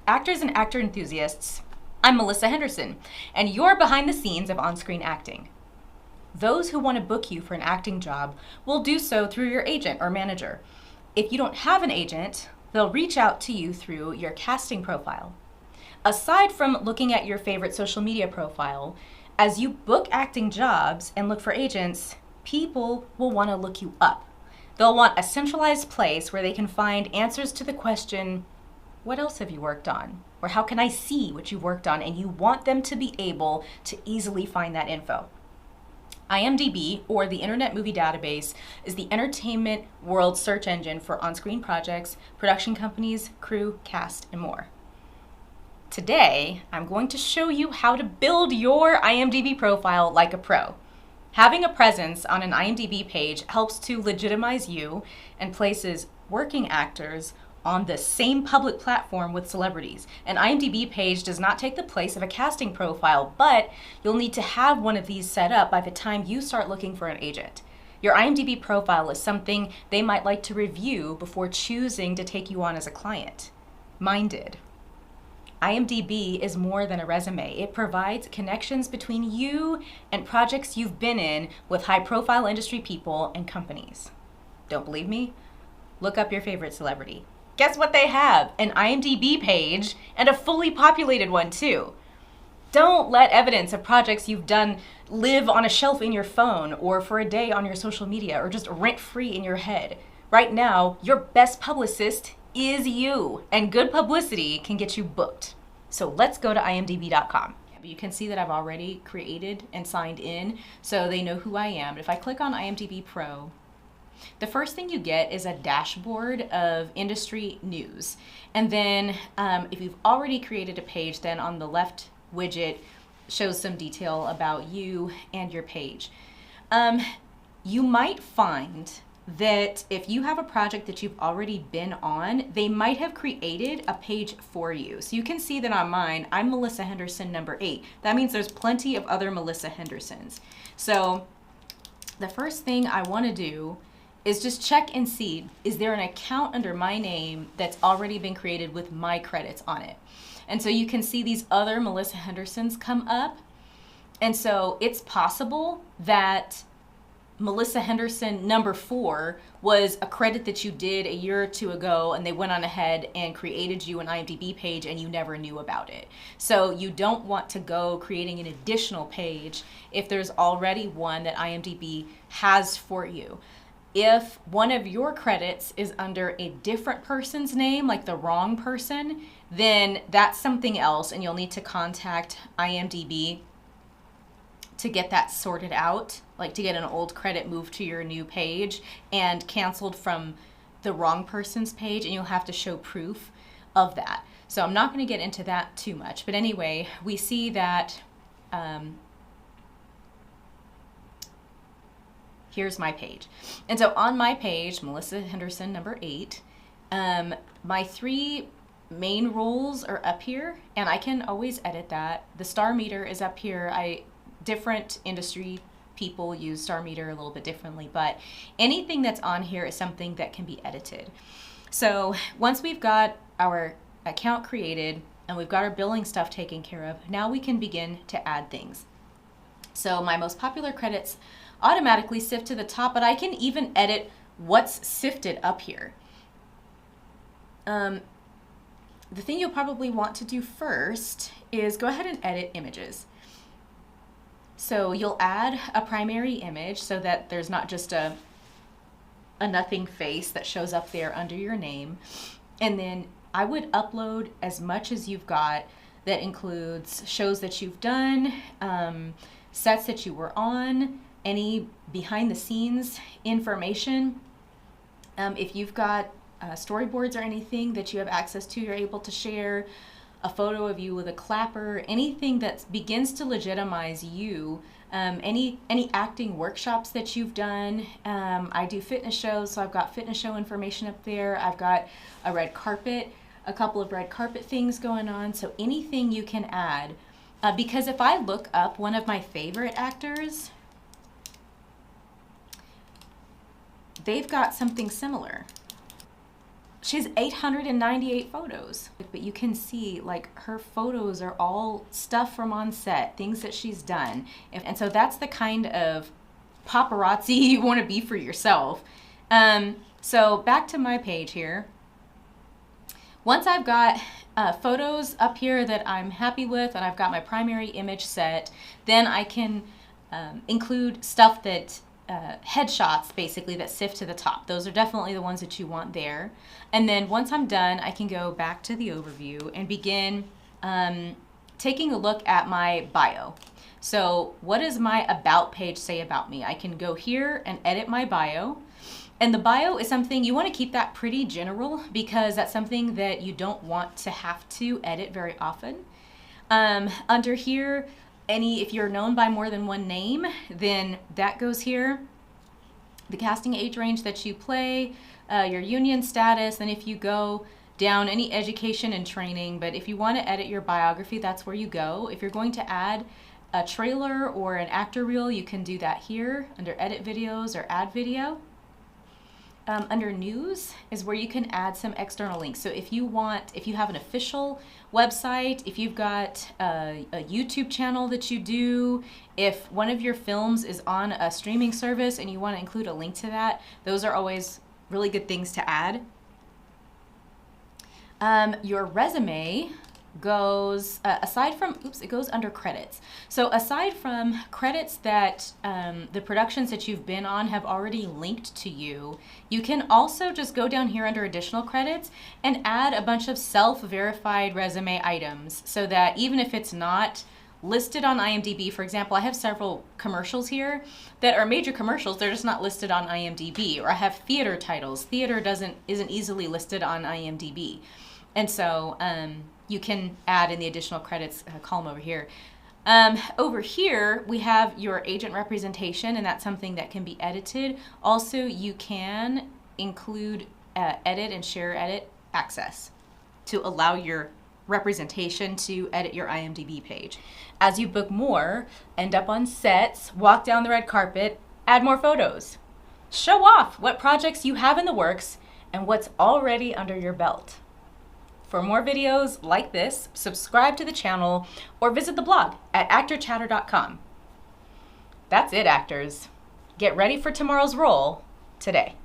actors and actor enthusiasts. I'm Melissa Henderson, and you're behind the scenes of on-screen acting. Those who want to book you for an acting job will do so through your agent or manager. If you don't have an agent, they'll reach out to you through your casting profile. Aside from looking at your favorite social media profile, as you book acting jobs and look for agents, people will want to look you up. They'll want a centralized place where they can find answers to the question, what else have you worked on? Or how can I see what you worked on? And you want them to be able to easily find that info. IMDB, or the Internet Movie Database, is the entertainment world search engine for on-screen projects, production companies, crew, cast, and more. Today, I'm going to show you how to build your IMDb profile like a pro. Having a presence on an IMDb page helps to legitimize you and places working actors on the same public platform with celebrities. An IMDb page does not take the place of a casting profile, but you'll need to have one of these set up by the time you start looking for an agent. Your IMDb profile is something they might like to review before choosing to take you on as a client. Mine did. IMDb is more than a resume. It provides connections between you and projects you've been in with high-profile industry people and companies. Don't believe me? Look up your favorite celebrity. Guess what they have? An IMDb page, and a fully populated one too. Don't let evidence of projects you've done live on a shelf in your phone or for a day on your social media or just rent-free in your head. Right now, your best publicist is you, and good publicity can get you booked. So let's go to imdb.com. You can see that I've already created and signed in, so they know who I am. If I click on IMDb Pro, the first thing you get is a dashboard of industry news. And then if you've already created a page, then on the left widget shows some detail about you and your page. You might find that if you have a project that you've already been on, they might have created a page for you. So you can see that on mine, I'm Melissa Henderson number 8. That means there's plenty of other Melissa Hendersons. So the first thing I want to do is just check and see, is there an account under my name that's already been created with my credits on it? And so you can see these other Melissa Hendersons come up. And so it's possible that Melissa Henderson number 4 was a credit that you did a year or two ago, and they went on ahead and created you an IMDb page and you never knew about it. So you don't want to go creating an additional page if there's already one that IMDb has for you. If one of your credits is under a different person's name, like the wrong person, then that's something else, and you'll need to contact IMDb to get that sorted out, like to get an old credit moved to your new page and canceled from the wrong person's page, and you'll have to show proof of that. So I'm not going to get into that too much, but anyway, we see that here's my page. And so on my page, Melissa Henderson number 8, my 3 main roles are up here, and I can always edit that. The star meter is up here. Different industry people use star meter a little bit differently, but anything that's on here is something that can be edited. So once we've got our account created and we've got our billing stuff taken care of, now we can begin to add things. So my most popular credits automatically sift to the top, but I can even edit what's sifted up here. The thing you'll probably want to do first is go ahead and edit images. So you'll add a primary image so that there's not just a nothing face that shows up there under your name. And then I would upload as much as you've got that includes shows that you've done, sets that you were on, any behind the scenes information. If you've got storyboards or anything that you have access to, you're able to share. A photo of you with a clapper, anything that begins to legitimize you, any acting workshops that you've done. I do fitness shows, so I've got fitness show information up there. I've got a red carpet, a couple of red carpet things going on, so anything you can add. Because if I look up one of my favorite actors, they've got something similar. She has 898 photos. But you can see like her photos are all stuff from on set, things that she's done. And so that's the kind of paparazzi you want to be for yourself. So back to my page here. Once I've got photos up here that I'm happy with and I've got my primary image set, then I can include stuff that headshots basically that sift to the top. Those are definitely the ones that you want there. And then once I'm done, I can go back to the overview and begin taking a look at my bio. So what does my about page say about me? I can go here and edit my bio. And the bio is something you want to keep that pretty general because that's something that you don't want to have to edit very often. Under here, if you're known by more than one name, then that goes here. The casting age range that you play, your union status, and if you go down, any education and training. But if you want to edit your biography, that's where you go. If you're going to add a trailer or an actor reel, you can do that here under edit videos or add video. Under news is where you can add some external links. So if you have an official website, if you've got a YouTube channel that you do, if one of your films is on a streaming service and you want to include a link to that, those are always really good things to add. Your resume goes, it goes under credits. So aside from credits that the productions that you've been on have already linked to you, you can also just go down here under additional credits and add a bunch of self-verified resume items so that even if it's not listed on IMDb, for example, I have several commercials here that are major commercials, they're just not listed on IMDb, or I have theater titles. Theater isn't easily listed on IMDb. And so you can add in the additional credits column over here. Over here, we have your agent representation, and that's something that can be edited. Also, you can include edit and share edit access to allow your representation to edit your IMDb page. As you book more, end up on sets, walk down the red carpet, add more photos. Show off what projects you have in the works and what's already under your belt. For more videos like this, subscribe to the channel or visit the blog at actorchatter.com. That's it, actors. Get ready for tomorrow's role today.